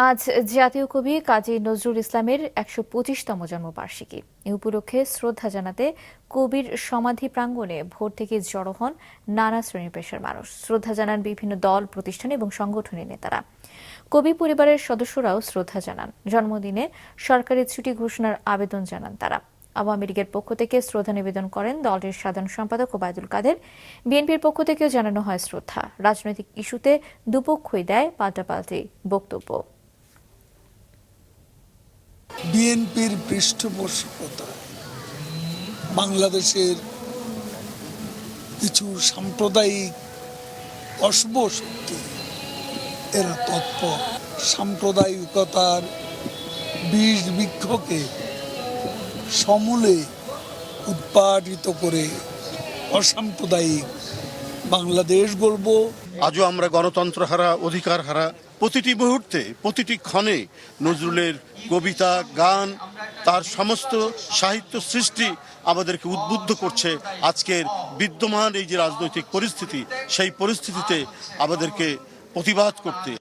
আজ জাতীয় কবি কাজী নজরুল ইসলামের ১২৫তম জন্মবার্ষিকী। এ উপলক্ষে শ্রদ্ধা জানাতে কবির সমাধি প্রাঙ্গণে ভোর থেকে জড়ো হন নানা শ্রেণী পেশার মানুষ। শ্রদ্ধা জানান বিভিন্ন দল, প্রতিষ্ঠান এবং সংগঠনের নেতারা। কবি পরিবারের সদস্যরাও শ্রদ্ধা জানান। জন্মদিনে সরকারি ছুটি ঘোষণার আবেদন জানান তারা। আওয়ামী লীগের পক্ষ থেকে শ্রদ্ধা নিবেদন করেন দলটির সাধারণ সম্পাদক ওবায়দুল কাদের। বিএনপির পক্ষ থেকেও জানানো হয় শ্রদ্ধা। রাজনৈতিক ইস্যুতে দুপক্ষই দেয় পাল্টাপাল্টি বক্তব্য। বিএনপির পৃষ্ঠপোষকতা বাংলাদেশের কিছু সাম্প্রদায়িক অশুভ শক্তি এরা তৎপর সাম্প্রদায়িকতার বীজ বৃক্ষকে সমূলে উৎপাদিত করে অসাম্প্রদায়িক বাংলাদেশ গড়ব। আজও আমরা গণতন্ত্র হারা, অধিকার হারা। প্রতিটি মুহূর্তে, প্রতিটি ক্ষণে নজরুলের কবিতা, গান, তার সমস্ত সাহিত্য সৃষ্টি আমাদেরকে উদ্বুদ্ধ করছে। আজকের বিদ্যমান এই যে রাজনৈতিক পরিস্থিতি, সেই পরিস্থিতিতে আমাদেরকে প্রতিবাদ করতে।